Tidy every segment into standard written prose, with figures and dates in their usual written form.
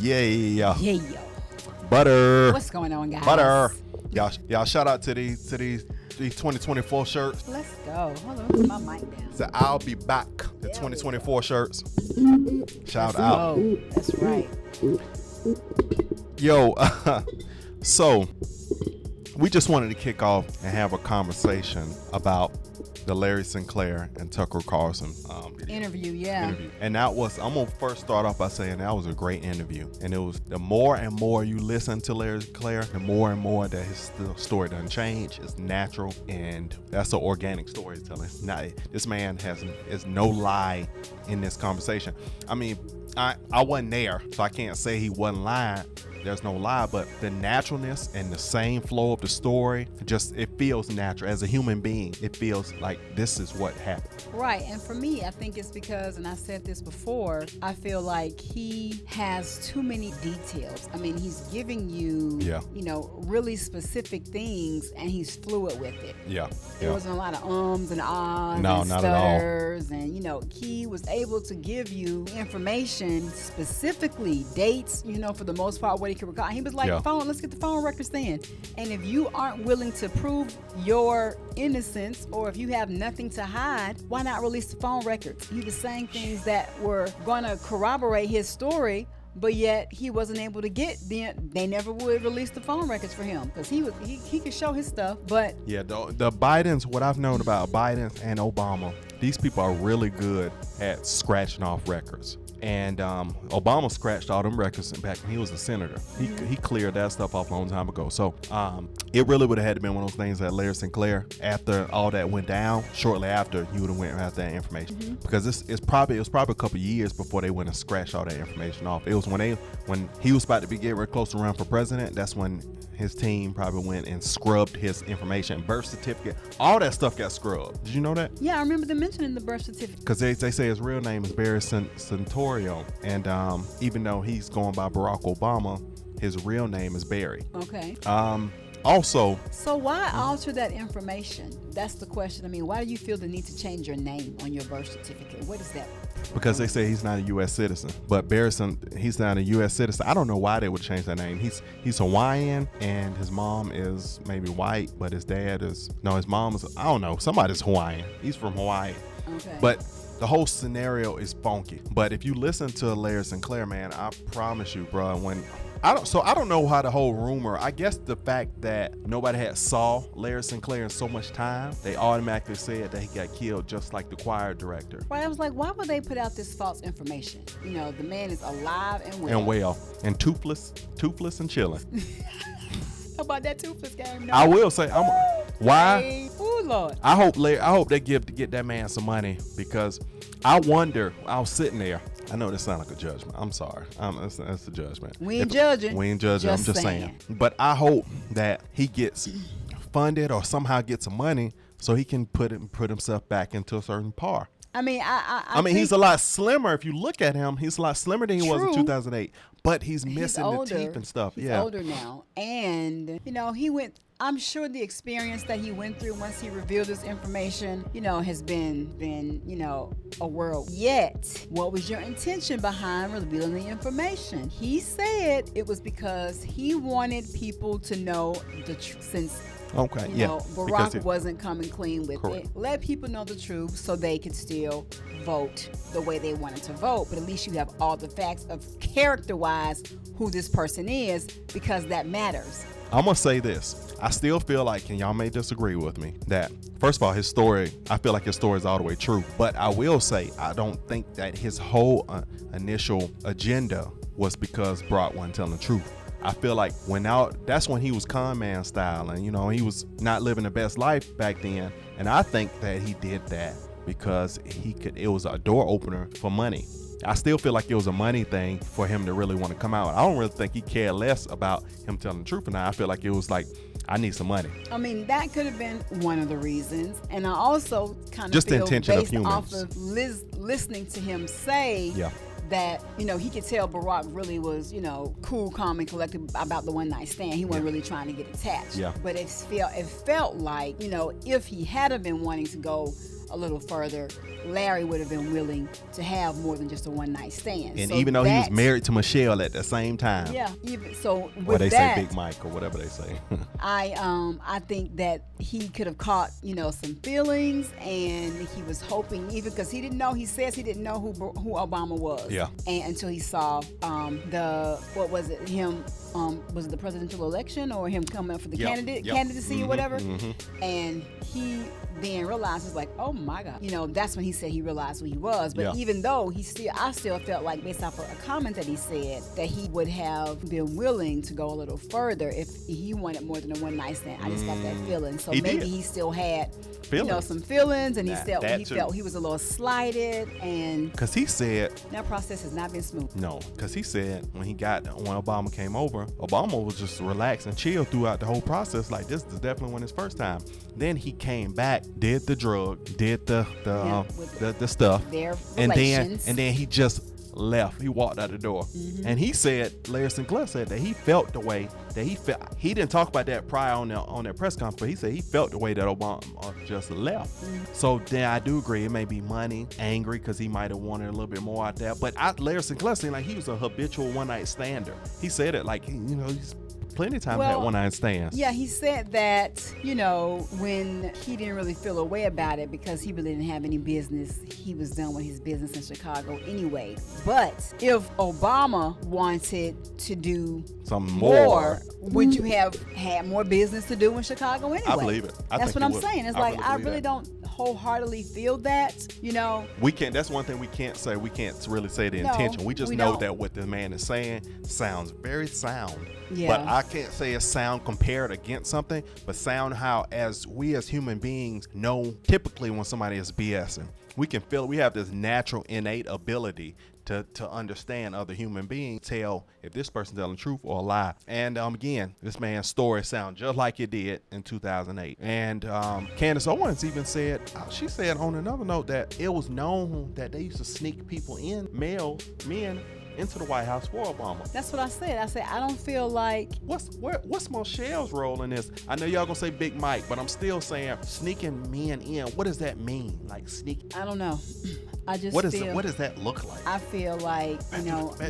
Yeah. Yeah. Butter. What's going on, guys? Butter. Y'all shout out to these 2024 shirts. Let's go. Hold on, put my mic down. So I'll be back. The 2024 shirts. Shout Let's out. go. That's right. Yo, so we just wanted to kick off and have a conversation about the Larry Sinclair and Tucker Carlson interview. And that was, I'm gonna first start off by saying that was a great interview. And it was, the more and more you listen to Larry Sinclair, the more and more that his story doesn't change. It's natural, and that's an organic storytelling. This man is no lie in this conversation. I mean, I wasn't there, so I can't say he wasn't lying. There's no lie, but the naturalness and the same flow of the story, it feels natural. As a human being, it feels like this is what happened. Right. And for me, I think it's because, and I said this before, I feel like he has too many details. I mean, he's giving you, really specific things, and he's fluid with it. Yeah. There wasn't a lot of ums and ahs No, and not stutters. And, he was able to give you information, specifically dates, for the most part, what he could recall. He was like, let's get the phone records then. And if you aren't willing to prove your innocence, or if you have nothing to hide, why not release the phone records? He was saying things that were going to corroborate his story, but yet he wasn't able to get them. They never would release the phone records for him because he could show his stuff. But the Bidens, what I've known about Biden and Obama, these people are really good at scratching off records. And Obama scratched all them records back when he was a senator. He cleared that stuff off a long time ago. So it really would have had to been one of those things that Larry Sinclair, after all that went down, shortly after, you would have went after that information. Because it was probably a couple of years before they went and scratched all that information off. It was when he was about to be getting real close to run for president. That's when his team probably went and scrubbed his information, birth certificate, all that stuff got scrubbed. Did you know that? Yeah, I remember them mentioning the birth certificate. Because they say his real name is Barry Santorio, and even though he's going by Barack Obama, his real name is Barry. Okay. Also, so why alter that information? That's the question. I mean, why do you feel the need to change your name on your birth certificate? What is that? Because they say he's not a U.S. citizen, but Barrison, he's not a U.S. citizen. I don't know why they would change that name. He's Hawaiian, and his mom is maybe white, but his mom is, I don't know, somebody's Hawaiian. He's from Hawaii. Okay. But the whole scenario is funky. But if you listen to Larry Sinclair, man, I promise you, bro, I don't know how the whole rumor, I guess the fact that nobody had saw Larry Sinclair in so much time, they automatically said that he got killed just like the choir director. Right, I was like, why would they put out this false information? The man is alive and well. And toothless and chilling. How about that toothless game? No. I will say, why? Oh Lord. I hope they get that man some money, because I wonder, I was sitting there. I know this sounds like a judgment. I'm sorry. That's a judgment. We ain't judging. I'm just saying. But I hope that he gets funded or somehow gets some money so he can put himself back into a certain par. I mean, I mean, he's a lot slimmer. If you look at him, he's a lot slimmer than he was in 2008. But he's missing the teeth and stuff. He's older now. And, I'm sure the experience that he went through once he revealed this information, has been, a world. Yet, what was your intention behind revealing the information? He said it was because he wanted people to know the truth, since Barack wasn't coming clean with it. Let people know the truth so they could still vote the way they wanted to vote. But at least you have all the facts of character-wise who this person is, because that matters. I'm going to say this. I still feel like, and y'all may disagree with me, that first of all, his story, I feel like his story is all the way true. But I will say, I don't think that his whole initial agenda was because Barack wasn't telling the truth. I feel like that's when he was con man style, and he was not living the best life back then. And I think that he did that because it was a door opener for money. I still feel like it was a money thing for him to really want to come out. I don't really think he cared less about him telling the truth. And I feel like it was like, I need some money. I mean, that could have been one of the reasons. And I also kind of just feel, the intention based of humans, off of listening to him say that, he could tell Barack really was, cool, calm, and collected about the one night stand. He wasn't really trying to get attached. Yeah. But it felt like, if he had been wanting to go a little further, Larry would have been willing to have more than just a one night stand. And so even though he was married to Michelle at the same time. Yeah, even so with or they that, say Big Mike or whatever they say. I think that he could have caught, some feelings, and he was hoping, even because he didn't know, he says he didn't know who Obama was. Yeah. And until he saw what was it, him, was it the presidential election or him coming up for the candidacy or whatever? Mm-hmm. And he then realizes, like, oh my God, that's when he said he realized who he was. But even though I still felt like, based off of a comment that he said, that he would have been willing to go a little further if he wanted more than a one night stand. I just got that feeling. So maybe he still had some feelings, and he felt he was a little slighted, and because he said that process has not been smooth. No, because he said when Obama came over, Obama was just relaxed and chill throughout the whole process. Like, this is definitely when his first time. Then he came back, did the drug, did the stuff, their and relations. then he just left. He walked out the door. And he said, Larry Sinclair said that he felt the way that he felt. He didn't talk about that prior on that press conference, but he said he felt the way that Obama just left. So then I do agree, it may be money, angry because he might have wanted a little bit more out there. But Larry Sinclair seemed like he was a habitual one night stander. He said it like, he's plenty of time had one night stands. Yeah, he said that, when he didn't really feel a way about it because he really didn't have any business. He was done with his business in Chicago anyway. But if Obama wanted to do some more, would you have had more business to do in Chicago anyway? I believe it. That's what I'm saying. It's like, I really don't wholeheartedly feel that, We can't, that's one thing we can't say. We can't really say the intention. We just know that what the man is saying sounds very sound. Yeah. But I can't say it's sound compared against something, but sound how as we as human beings know typically when somebody is BSing. We can feel, we have this natural innate ability to understand other human beings, tell if this person's telling the truth or a lie. And again, this man's story sounds just like it did in 2008. And Candace Owens even said, she said on another note that it was known that they used to sneak people in, men, into the White House for Obama. That's what I said. I said, I don't feel like... What's Michelle's role in this? I know y'all gonna say Big Mike, but I'm still saying sneaking men in. What does that mean? Like sneak? I don't know. I just what does that look like? I feel like,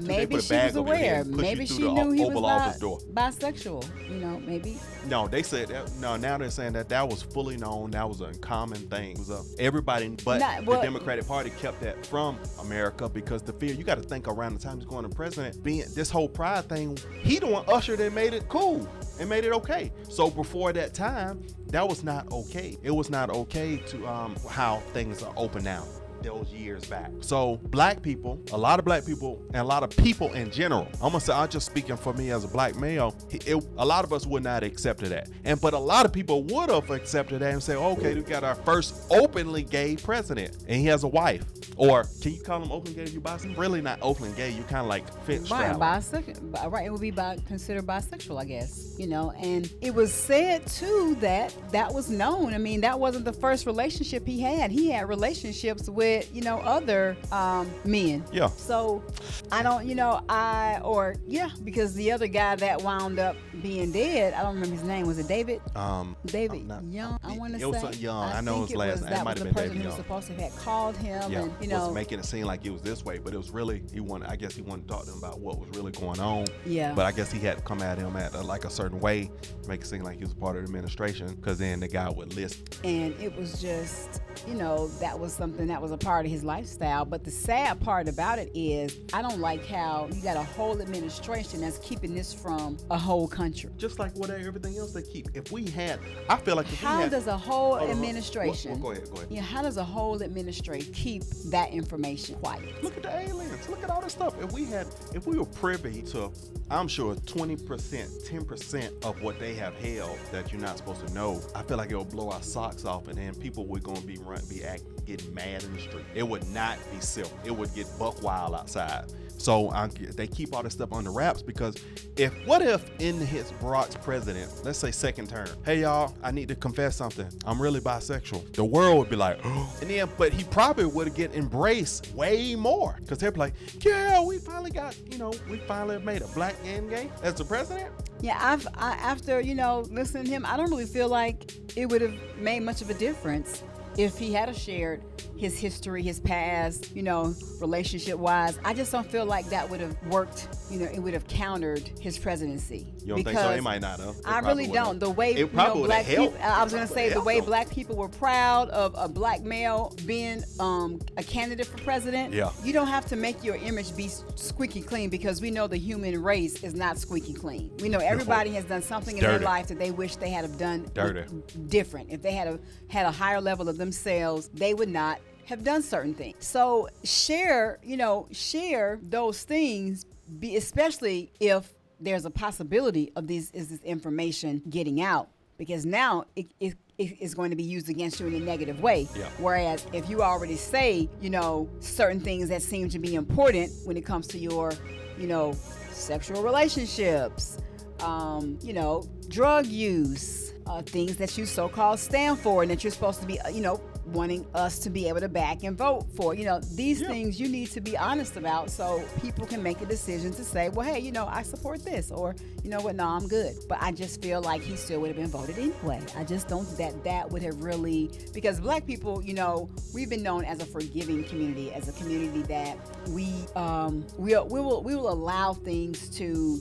maybe she bag was aware. Maybe she knew he was bisexual. Maybe. No, they said that. No, now they're saying that was fully known. That was a common thing. It was everybody, but the Democratic Party kept that from America because the fear. You got to think around the time he's going to president, being this whole pride thing. He the one ushered and made it cool and made it okay. So before that time, that was not okay. It was not okay to how things are open now. Those years back. So black people, a lot of black people, and a lot of people in general, I'm just speaking for me as a black male, a lot of us would not have accepted that. But a lot of people would have accepted that and say, okay, we got our first openly gay president and he has a wife. Or can you call him openly gay if you bisexual? Really not openly gay, you kind of like fit straddle. Bisexual, right, it would be considered bisexual, I guess, and it was said too that was known. I mean, that wasn't the first relationship he had. He had relationships with other men. Yeah. So I don't, because the other guy that wound up being dead, I don't remember his name. Was it David? David Young, I want to say. It was something Young. I know his last name. It might have been David Young. That was the person who was supposed to have called him. Yeah. And, was making it seem like it was this way, but it was really, he wanted to talk to him about what was really going on. Yeah. But I guess he had to come at him at like a certain way, make it seem like he was a part of the administration, because then the guy would list. And it was just, that was something that was a part of his lifestyle. But the sad part about it is, I don't like how you got a whole administration that's keeping this from a whole country. Just like everything else they keep. If we had, I feel like how does a whole administration? Go ahead. Yeah, how does a whole administration keep that information quiet? Look at the aliens. Look at all this stuff. If we were privy to, I'm sure 20%, 10% of what they have held that you're not supposed to know, I feel like it would blow our socks off, and then people were going to be getting mad in the street. It would not be civil. It would get buck wild outside. So they keep all this stuff under wraps because what if in Barack's president, let's say second term, hey y'all, I need to confess something. I'm really bisexual. The world would be like, oh. And then, but he probably would get embraced way more because they'd be like, yeah, we finally made a black man gay as the president. Yeah, after listening to him, I don't really feel like it would have made much of a difference. if he had shared his history, his past, relationship wise, I just don't feel like that would have worked. It would have countered his presidency. You don't think so? It might not have. I really don't. The way black people, I was going to say, the way black people were proud of a black male being a candidate for president. Yeah. You don't have to make your image be squeaky clean, because we know the human race is not squeaky clean. We know everybody has done something in their life that they wish they had have done different. If they had a higher level of themselves, they would not have done certain things. So share those things, especially if there's a possibility of this information getting out, because now it is going to be used against you in a negative way. Yeah. Whereas if you already say, certain things that seem to be important when it comes to your, sexual relationships, drug use, things that you so-called stand for and that you're supposed to be, wanting us to be able to back and vote for. These things you need to be honest about, so people can make a decision to say, well, hey, I support this, or you know what, no, I'm good. But I just feel like he still would have been voted anyway. I just don't think that would have really, because black people, we've been known as a forgiving community, as a community that we will allow things to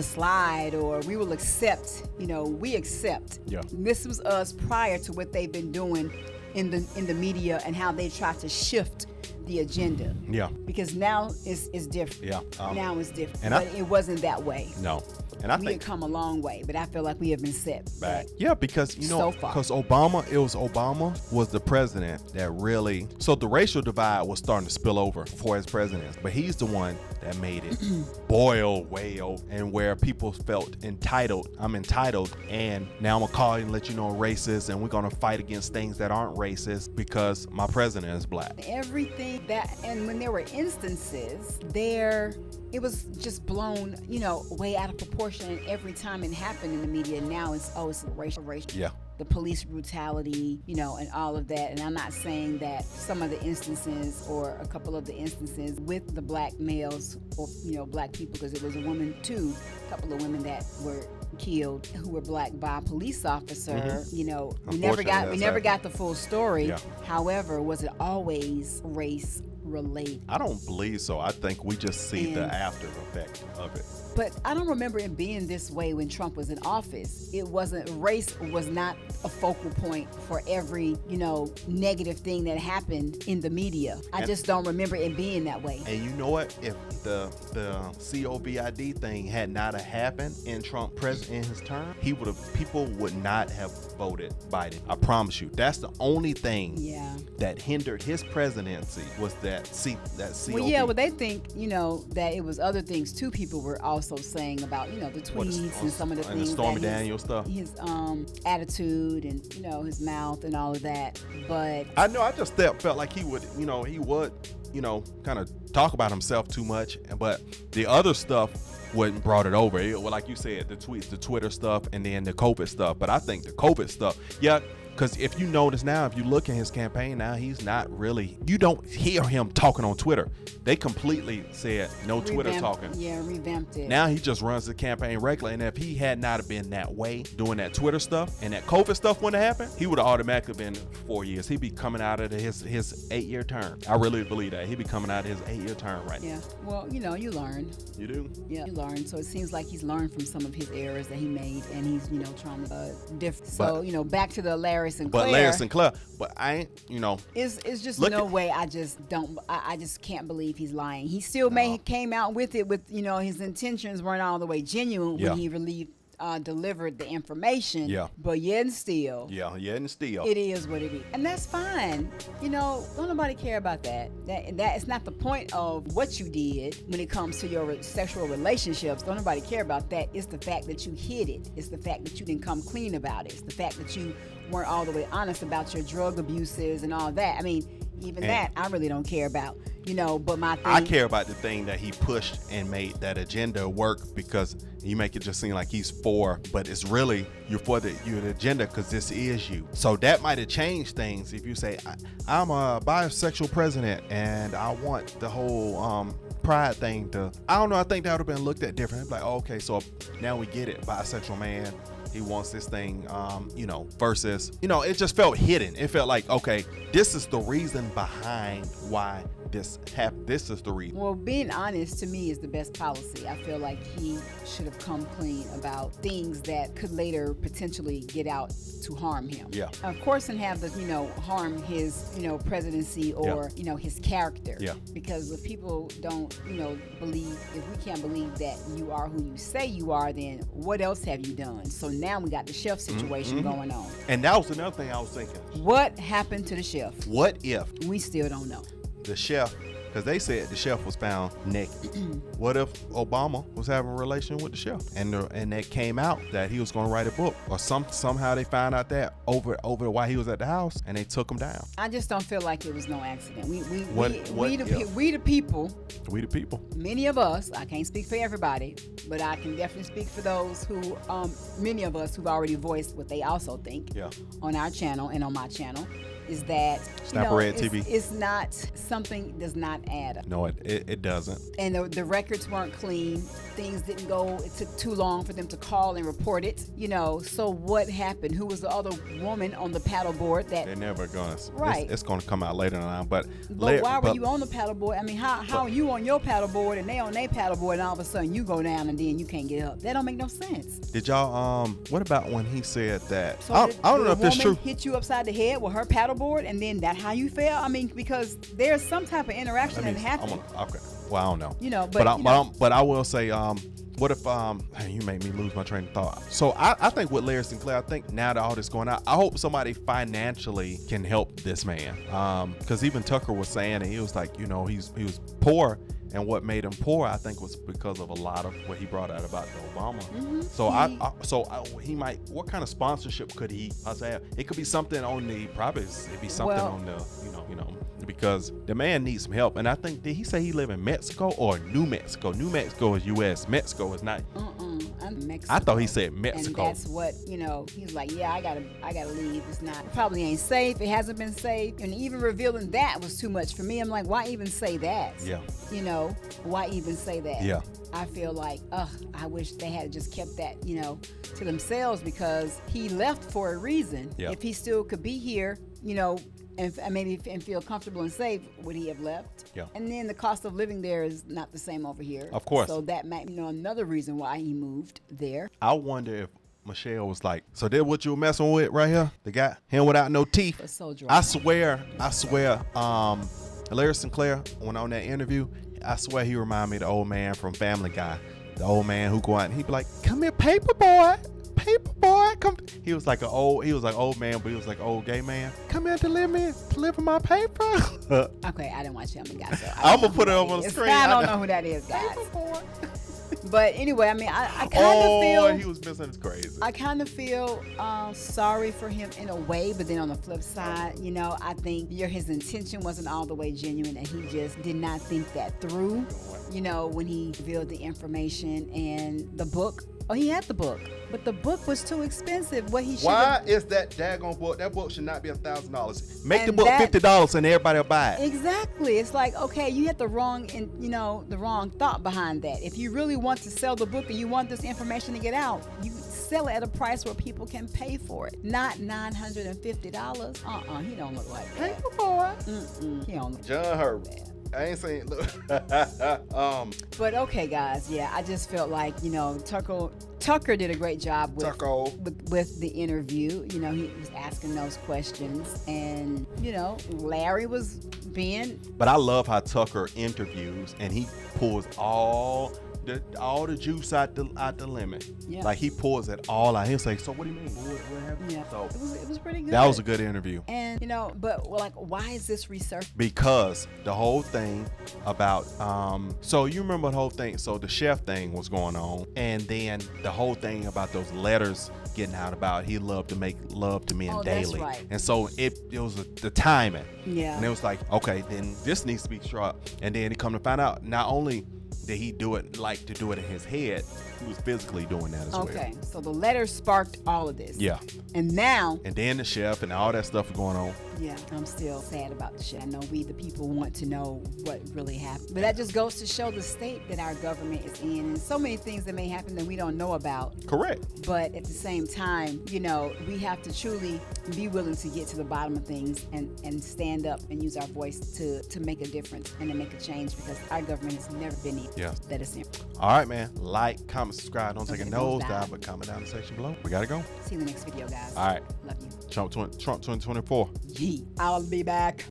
slide, or we will accept. We accept. Yeah. This was us prior to what they've been doing in the media and how they try to shift the agenda. Yeah. Because now it's different. Yeah. Now it's different. But it wasn't that way. No. And I we think have come a long way, but I feel like we have been set back. Yeah, because Obama was the president that really, so the racial divide was starting to spill over for his presidency, but he's the one that made it boil way over, and where people felt entitled. I'm entitled, and now I'm gonna call you and let you know I'm racist, and we're gonna fight against things that aren't racist because my president is black. Everything that, and when there were instances there, it was just blown, way out of proportion. And every time it happened in the media, now it's racial. Yeah. The police brutality, and all of that. And I'm not saying that some of the instances, or a couple of the instances with the black males, or black people, because it was a woman too, a couple of women that were killed who were black by a police officer. Mm-hmm. We never got the full story. Yeah. However, was it always race related? I don't believe so. I think we just see the after effect of it. But I don't remember it being this way when Trump was in office. Race was not a focal point for every, negative thing that happened in the media. I just don't remember it being that way. And you know what? If the COVID thing had not have happened in Trump in his term, people would not have voted Biden. I promise you. That's the only thing that hindered his presidency, was that COVID. Well, yeah, well, they think, that it was other things too. People were also saying about, the tweets and some of the things, the Stormy Daniels stuff, his attitude and his mouth and all of that. But I just felt like he would kind of talk about himself too much, but the other stuff wouldn't brought it over. Like you said, the tweets, the Twitter stuff, and then the COVID stuff. But I think the COVID stuff, because if you notice now, if you look at his campaign now, he's not really, you don't hear him talking on Twitter. They completely said no Twitter talking. Yeah, revamped it. Now he just runs the campaign regularly, and if he had not been that way, doing that Twitter stuff, and that COVID stuff wouldn't have happened, he would have automatically been 4 years. He'd be coming out of his 8-year term. I really believe that. He'd be coming out of his 8-year term right now. Yeah, well, you learn. You do? Yeah, you learn. So it seems like he's learned from some of his errors that he made, and he's, trying to different. So, back to the Larry Sinclair. But Larry Sinclair, I ain't, It's just no way. I just can't believe he's lying. He still came out with it with, his intentions weren't all the way genuine when he delivered the information. Yeah. But yet and still. Yeah, yet and still. It is what it is. And that's fine. Don't nobody care about that. That is not the point of what you did when it comes to your sexual relationships. Don't nobody care about that. It's the fact that you hid it. It's the fact that you didn't come clean about it. It's the fact that you weren't all the way honest about your drug abuses and all that. I mean, even that I really don't care about, but my thing, I care about the thing that he pushed and made that agenda work, because you make it just seem like he's for, but it's really you're the agenda because this is you. So that might have changed things if you say, I'm a bisexual president and I want the whole pride thing to, I don't know, I think that would have been looked at different. Like, okay, so now we get it, bisexual man, He wants this thing, versus, it just felt hidden. It felt like, okay, this is the reason behind why this happened. This is the reason. Well, being honest to me is the best policy. I feel like he should have come clean about things that could later potentially get out to harm him. Yeah. Of course, and have the, harm his, presidency or, his character. Yeah. Because if people don't, believe, if we can't believe that you are who you say you are, then what else have you done? So now we got the chef situation going on. And that was another thing I was thinking. What happened to the chef? What if We still don't know. the chef, because they said the chef was found naked. What if Obama was having a relation with the chef, and that came out that he was going to write a book, or somehow they found out that over while he was at the house, and they took him down. I just don't feel like it was no accident. We the people. Many of us, I can't speak for everybody, but I can definitely speak for those who, many of us who've already voiced what they also think on our channel and on my channel, is that Red TV. It's not something does not add up. No, it doesn't. And the records weren't clean. Things didn't go. It took too long for them to call and report it. So what happened? Who was the other woman on the paddleboard? They're never gonna. Right. It's gonna come out later on. But why were you on the paddleboard? I mean, how are you on your paddleboard and they on their paddleboard, and all of a sudden you go down and then you can't get up? That don't make no sense. Did y'all what about when he said that? So I don't know if it's true. Hit you upside the head with her paddleboard, and then that how you feel? I mean, because there's some type of interaction that happened. Okay. Well, I don't know. But I will say, what if you make me lose my train of thought. So I think with Larry Sinclair, I think now that all this going out, I hope somebody financially can help this man. Because even Tucker was saying it, he was like, he was poor. And what made him poor, I think, was because of a lot of what he brought out about the Obama. Mm-hmm. So he might. What kind of sponsorship could he have? It could be something on the. Probably it'd be something on the. Because the man needs some help. And I think, did he say he live in Mexico or New Mexico? New Mexico is U.S. Mexico is not. I'm Mexico. I thought he said Mexico. And that's what he's like. Yeah, I gotta leave. It's not. It probably ain't safe. It hasn't been safe. And even revealing that was too much for me. I'm like, why even say that? Yeah. Why even say that? Yeah. I feel like, I wish they had just kept that, to themselves, because he left for a reason. Yeah. If he still could be here, and maybe feel comfortable and safe, would he have left? Yeah. And then the cost of living there is not the same over here. Of course. So that might be another reason why he moved there. I wonder if Michelle was like, so that what you were messing with right here? The guy, him without no teeth. It's so dry. I swear, Larry Sinclair, when on that interview, I swear he reminded me of the old man from Family Guy. The old man who go out and he'd be like, come here, paper boy, come. He was like old man, but he was like old gay man. Come here to deliver my paper. Okay, I didn't watch Family Guy, so I'm gonna put it up on the screen. I don't know who that is, guys. Paper boy. But anyway, I mean, I kind of feel. He was missing. It's crazy. I kind of feel sorry for him in a way, but then on the flip side, I think his intention wasn't all the way genuine, and he just did not think that through. When he revealed the information and the book. Oh, he had the book, but the book was too expensive. Why is that daggone book? That book should not be $1,000. Make the book $50 and everybody will buy it. Exactly. It's like, okay, you had the wrong thought behind that. If you really want to sell the book and you want this information to get out, you sell it at a price where people can pay for it, not $950. He don't look like that. Paper boy. He don't look John Herbert. Like that. I ain't saying look. But okay, guys, I just felt like Tucker did a great job with the interview. He was asking those questions, and Larry was being. But I love how Tucker interviews, and he pulls all the juice out the lemon. Yeah. Like he pours it all out. He'll say, "So what do you mean? What happened?" Yeah. So it was pretty good. That was a good interview. And but why is this research? Because the whole thing about so you remember the whole thing. So the chef thing was going on, and then the whole thing about those letters getting out about he loved to make love to men daily. That's right. And so it was the timing. Yeah. And it was like, okay, then this needs to be short. And then he come to find out, not only did he do it like to do it in his head? He was physically doing that as well. Okay, so the letter sparked all of this. Yeah. And now, And then the chef and all that stuff is going on. yeah, I'm still sad about the shit. I know we, the people, want to know what really happened. But that just goes to show the state that our government is in, and so many things that may happen that we don't know about. Correct. But at the same time, you know, we have to truly be willing to get to the bottom of things and stand up and use our voice to make a difference and to make a change, because our government has never been here. Yeah. That is in. All right, man. Like, comment, subscribe. Don't take a Okay, goes nosedive, down. but comment down in the section below. We gotta go. See you in the next video, guys. All right. Love you. Trump 2024. Yee. I'll be back.